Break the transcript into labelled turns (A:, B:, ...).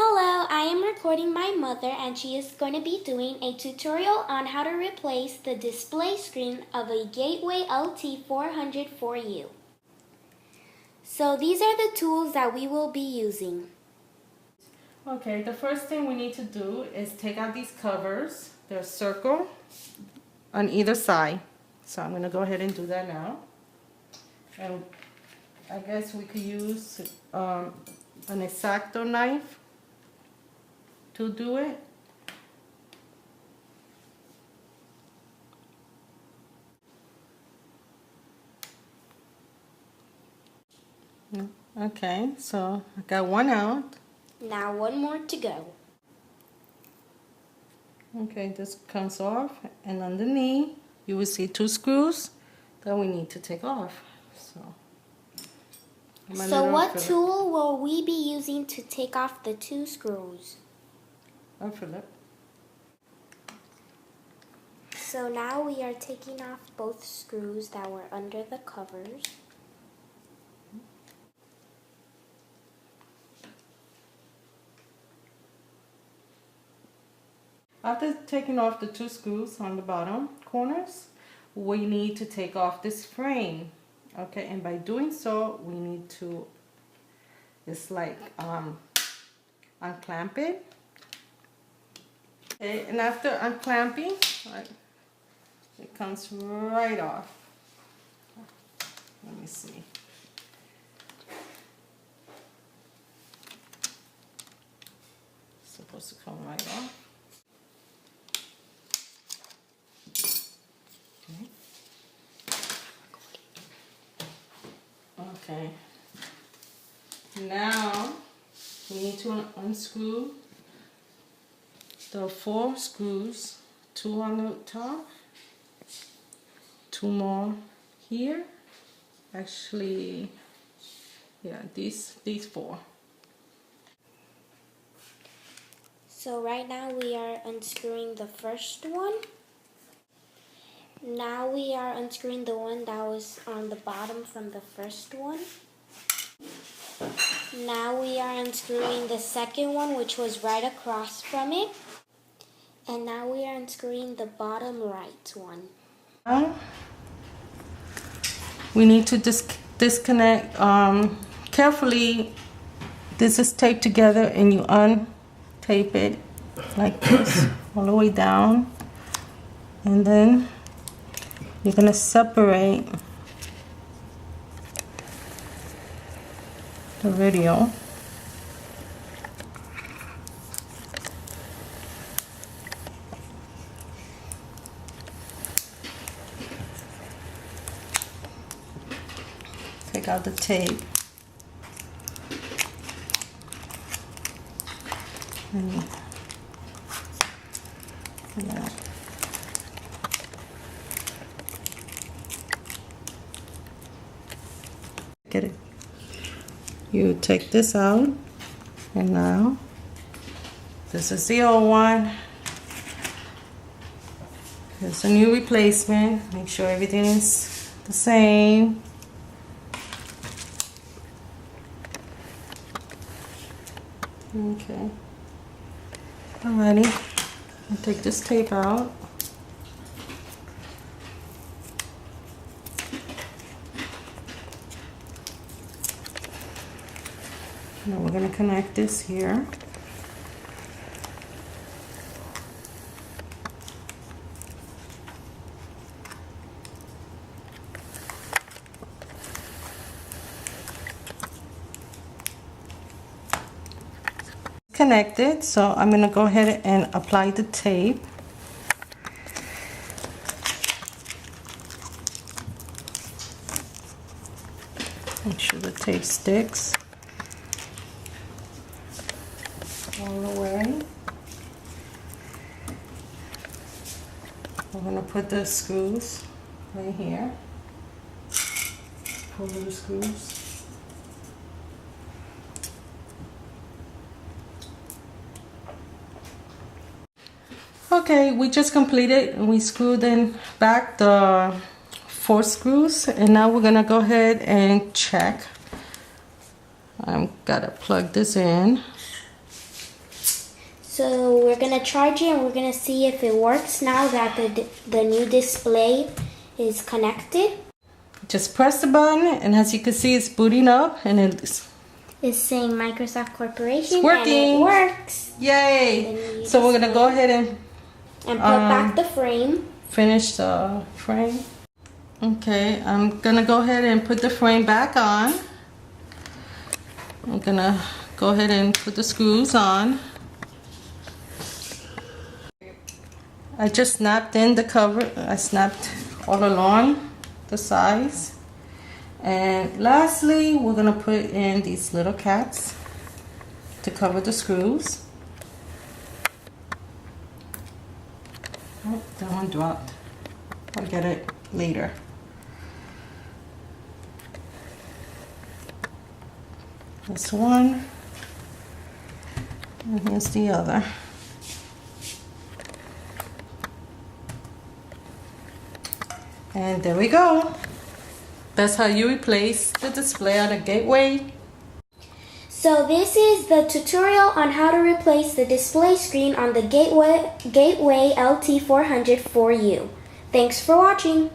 A: Hello, I am recording my mother and she is going to be doing a tutorial on how to replace the display screen of a Gateway LT400 for you. So these are the tools that we will be using.
B: Okay, the first thing we need to do is take out these covers. They're a circle on either side. So I'm going to go ahead and do that now. And I guess we could use an X-Acto knife to do it. Okay, so I got one out.
A: Now one more to go.
B: Okay, this comes off, and underneath you will see two screws that we need to take off.
A: So what tool will we be using to take off the two screws?
B: Oh, Philip.
A: So now we are taking off both screws that were under the covers.
B: After taking off the two screws on the bottom corners, we need to take off this frame. Okay, and by doing so, we need to, it's like unclamp it. Okay, and after unclamping, it comes right off. Let me see. It's supposed to come right off. Okay. Now we need to unscrew the 4 screws, 2 on the top, 2 more here. Actually, yeah, these 4.
A: So right now we are unscrewing the first one. Now we are unscrewing the one that was on the bottom from the first one. Now we are unscrewing the second one, which was right across from it. And now we are unscrewing the bottom right one.
B: Now we need to disconnect carefully. This is taped together and you untape it like this all the way down, and then you're going to separate the video. Take out the tape. And yeah. Get it. You take this out, and now this is the old one. There's a new replacement. Make sure everything is the same. Okay. Alrighty. I'll take this tape out. Now we're going to connect this here. Connected, so I'm going to go ahead and apply the tape. Make sure the tape sticks all the way. I'm going to put the screws right here. Pull the screws. Okay, we just completed and we screwed in back the 4 screws, and now we're gonna go ahead and check. I've gotta plug this in.
A: So we're gonna charge it and we're gonna see if it works now that the new display is connected.
B: Just press the button, and as you can see, it's booting up, and
A: It's saying Microsoft Corporation.
B: It's working.
A: And it works.
B: Yay! So we're gonna go ahead and
A: put back the frame.
B: Finish the frame. Okay, I'm gonna go ahead and put the frame back on. I'm gonna go ahead and put the screws on. I just snapped in the cover. I snapped all along the sides. And lastly, we're gonna put in these little caps to cover the screws. Oh, that one dropped. I'll get it later. This one, and here's the other. And there we go. That's how you replace the display on a Gateway.
A: So this is the tutorial on how to replace the display screen on the Gateway LT400 4U. Thanks for watching.